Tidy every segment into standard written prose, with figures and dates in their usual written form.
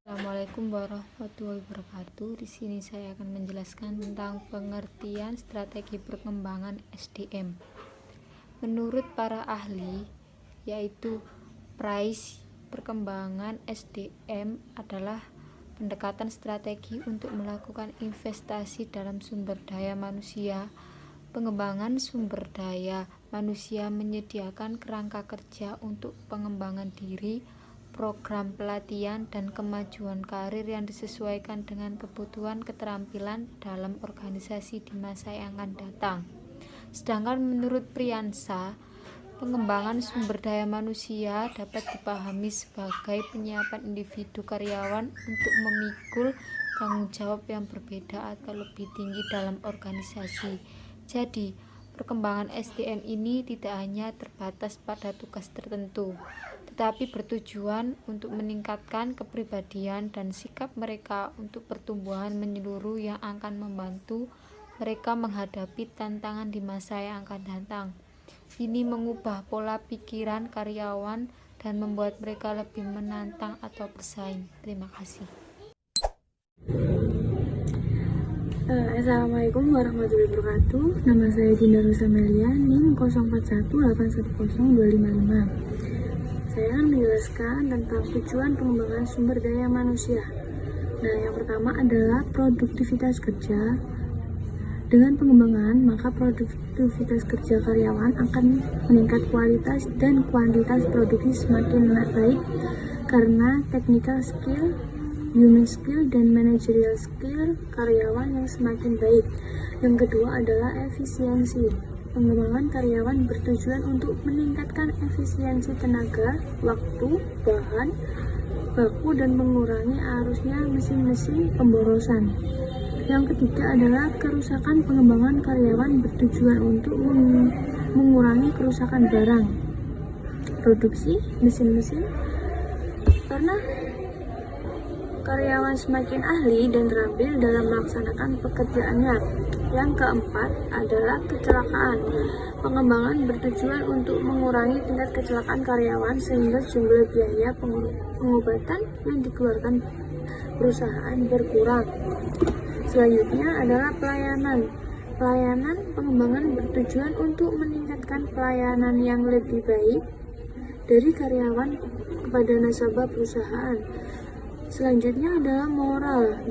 Assalamualaikum warahmatullahi wabarakatuh. Di sini saya akan menjelaskan tentang pengertian strategi perkembangan SDM. Menurut para ahli, yaitu Price, perkembangan SDM adalah pendekatan strategi untuk melakukan investasi dalam sumber daya manusia. Pengembangan sumber daya manusia menyediakan kerangka kerja untuk pengembangan diri, program pelatihan dan kemajuan karir yang disesuaikan dengan kebutuhan keterampilan dalam organisasi di masa yang akan datang. Sedangkan menurut Priyansa, pengembangan sumber daya manusia dapat dipahami sebagai penyiapan individu karyawan untuk memikul tanggung jawab yang berbeda atau lebih tinggi dalam organisasi. Jadi, perkembangan SDM ini tidak hanya terbatas pada tugas tertentu, tetapi bertujuan untuk meningkatkan kepribadian dan sikap mereka untuk pertumbuhan menyeluruh yang akan membantu mereka menghadapi tantangan di masa yang akan datang. Ini mengubah pola pikiran karyawan dan membuat mereka lebih menantang atau bersaing. Terima kasih. Assalamualaikum warahmatullahi wabarakatuh. Nama saya Dinda Rosamelia, NIM 0418110255. Saya akan menjelaskan tentang tujuan pengembangan sumber daya manusia. Nah, yang pertama adalah produktivitas kerja. Dengan pengembangan, maka produktivitas kerja karyawan akan meningkat, kualitas dan kuantitas produksi semakin baik karena technical skill, human skill, dan managerial skill karyawan yang semakin baik. Yang kedua adalah efisiensi. Pengembangan karyawan bertujuan untuk meningkatkan efisiensi tenaga, waktu, bahan baku, dan mengurangi arusnya mesin-mesin pemborosan. Yang ketiga adalah kerusakan. Pengembangan karyawan bertujuan untuk mengurangi kerusakan barang, produksi, mesin-mesin, karena karyawan semakin ahli dan terampil dalam melaksanakan pekerjaannya. Yang keempat adalah kecelakaan. Pengembangan bertujuan untuk mengurangi tingkat kecelakaan karyawan sehingga jumlah biaya pengobatan yang dikeluarkan perusahaan berkurang. Selanjutnya adalah pelayanan. Pelayanan pengembangan bertujuan untuk meningkatkan pelayanan yang lebih baik dari karyawan kepada nasabah perusahaan. Selanjutnya adalah moral.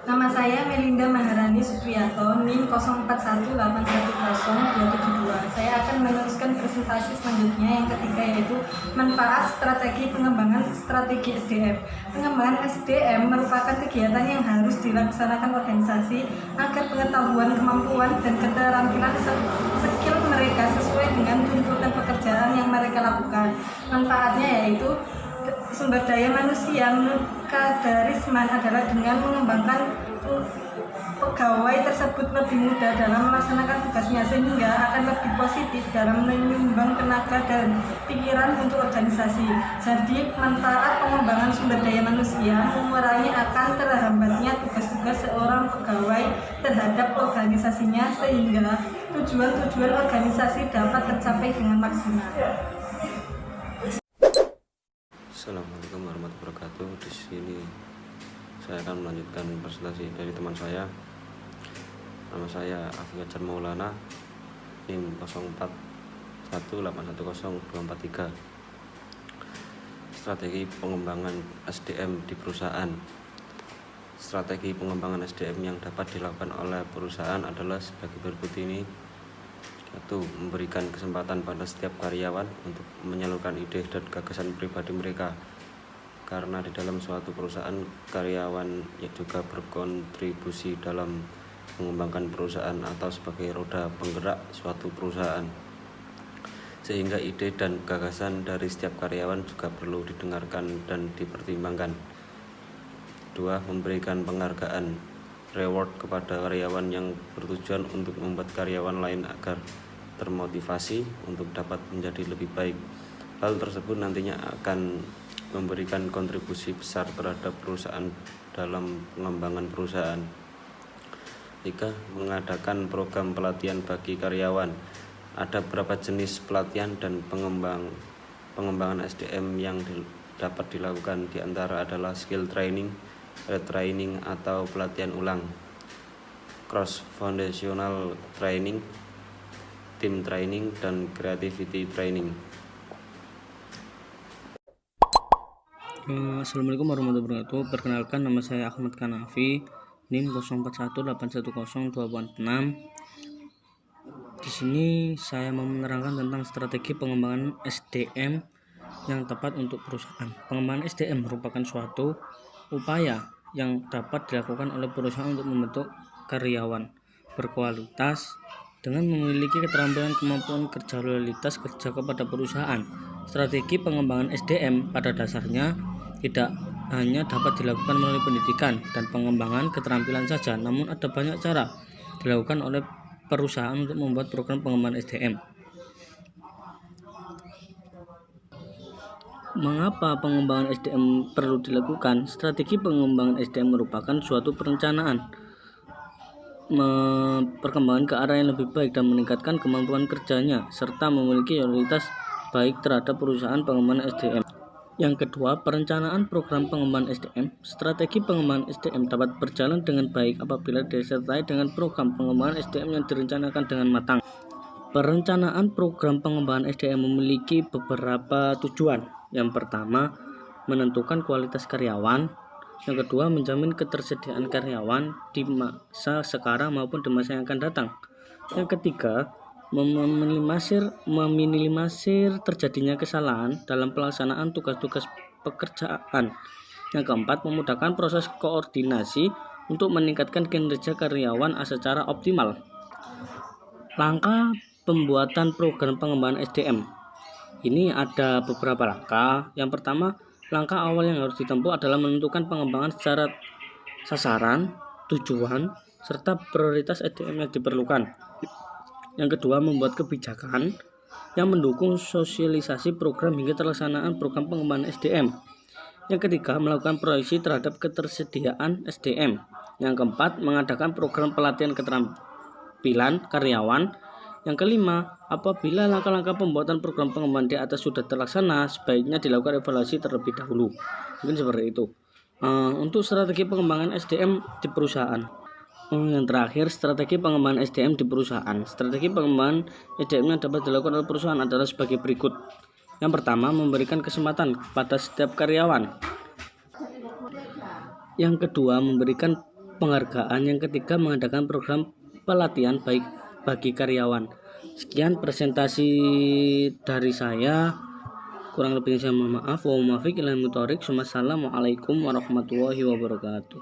Nama saya Melinda Maharani Supriyato, NIM 0418110272. Saya akan meneruskan presentasi selanjutnya yang ketiga, yaitu manfaat strategi pengembangan strategi SDM. Pengembangan SDM merupakan kegiatan yang harus dilaksanakan organisasi agar pengetahuan, kemampuan, dan keterampilan skill mereka sesuai dengan tuntutan pekerjaan yang mereka lakukan. Manfaatnya yaitu sumber daya manusia menurut Kadarisman adalah dengan mengembangkan pegawai tersebut lebih mudah dalam melaksanakan tugasnya sehingga akan lebih positif dalam menyumbang tenaga dan pikiran untuk organisasi. Jadi manfaat pengembangan sumber daya manusia mengurangi akan terhambatnya tugas-tugas seorang pegawai terhadap organisasinya sehingga tujuan-tujuan organisasi dapat tercapai dengan maksimal. Assalamualaikum warahmatullahi wabarakatuh. Di sini saya akan melanjutkan presentasi dari teman saya. Nama saya Afi Fajar Maulana, NIM 0418110243. Strategi pengembangan SDM di perusahaan. Strategi pengembangan SDM yang dapat dilakukan oleh perusahaan adalah sebagai berikut ini, yaitu memberikan kesempatan pada setiap karyawan untuk menyalurkan ide dan gagasan pribadi mereka, karena di dalam suatu perusahaan karyawan yang juga berkontribusi dalam mengembangkan perusahaan atau sebagai roda penggerak suatu perusahaan, sehingga ide dan gagasan dari setiap karyawan juga perlu didengarkan dan dipertimbangkan. Kedua, memberikan penghargaan reward kepada karyawan yang bertujuan untuk membuat karyawan lain agar termotivasi untuk dapat menjadi lebih baik. Hal tersebut nantinya akan memberikan kontribusi besar terhadap perusahaan dalam pengembangan perusahaan. 3. Mengadakan program pelatihan bagi karyawan. Ada beberapa jenis pelatihan dan pengembangan SDM yang dapat dilakukan di antara adalah skill training, retraining atau pelatihan ulang, cross foundational training, team training, dan creativity training. Assalamualaikum warahmatullahi wabarakatuh. Perkenalkan, nama saya Ahmad Kanafi, NIM 0418108246. Di sini saya mau menerangkan tentang strategi pengembangan SDM yang tepat untuk perusahaan. Pengembangan SDM merupakan suatu upaya yang dapat dilakukan oleh perusahaan untuk membentuk karyawan berkualitas dengan memiliki keterampilan, kemampuan kerja, loyalitas kerja kepada perusahaan. Strategi pengembangan SDM pada dasarnya tidak hanya dapat dilakukan melalui pendidikan dan pengembangan keterampilan saja, namun ada banyak cara dilakukan oleh perusahaan untuk membuat program pengembangan SDM. Mengapa pengembangan SDM perlu dilakukan? Strategi pengembangan SDM merupakan suatu perencanaan perkembangan ke arah yang lebih baik dan meningkatkan kemampuan kerjanya serta memiliki loyalitas baik terhadap perusahaan pengembangan SDM. Yang kedua, perencanaan program pengembangan SDM. Strategi pengembangan SDM dapat berjalan dengan baik apabila disertai dengan program pengembangan SDM yang direncanakan dengan matang. Perencanaan program pengembangan SDM memiliki beberapa tujuan. Yang pertama, menentukan kualitas karyawan. Yang kedua, menjamin ketersediaan karyawan di masa sekarang maupun di masa yang akan datang. Yang ketiga, meminimalisir terjadinya kesalahan dalam pelaksanaan tugas-tugas pekerjaan. Yang keempat, memudahkan proses koordinasi untuk meningkatkan kinerja karyawan secara optimal. Langkah pembuatan program pengembangan SDM. Ini ada beberapa langkah. Yang pertama, langkah awal yang harus ditempuh adalah menentukan pengembangan secara sasaran, tujuan, serta prioritas SDM yang diperlukan. Yang kedua, membuat kebijakan yang mendukung sosialisasi program hingga terlaksanaan program pengembangan SDM. Yang ketiga, melakukan proyeksi terhadap ketersediaan SDM. Yang keempat, mengadakan program pelatihan keterampilan karyawan. Yang kelima, apabila langkah-langkah pembuatan program pengembangan di atas sudah terlaksana, sebaiknya dilakukan evaluasi terlebih dahulu. Mungkin seperti itu. Untuk strategi pengembangan SDM di perusahaan. Yang terakhir, strategi pengembangan SDM di perusahaan. Strategi pengembangan SDM yang dapat dilakukan oleh perusahaan adalah sebagai berikut. Yang pertama, memberikan kesempatan kepada setiap karyawan. Yang kedua, memberikan penghargaan. Yang ketiga, mengadakan program pelatihan baik bagi karyawan. Sekian presentasi dari saya. Kurang lebihnya saya mohon maaf. Wassalamualaikum warahmatullahi wabarakatuh.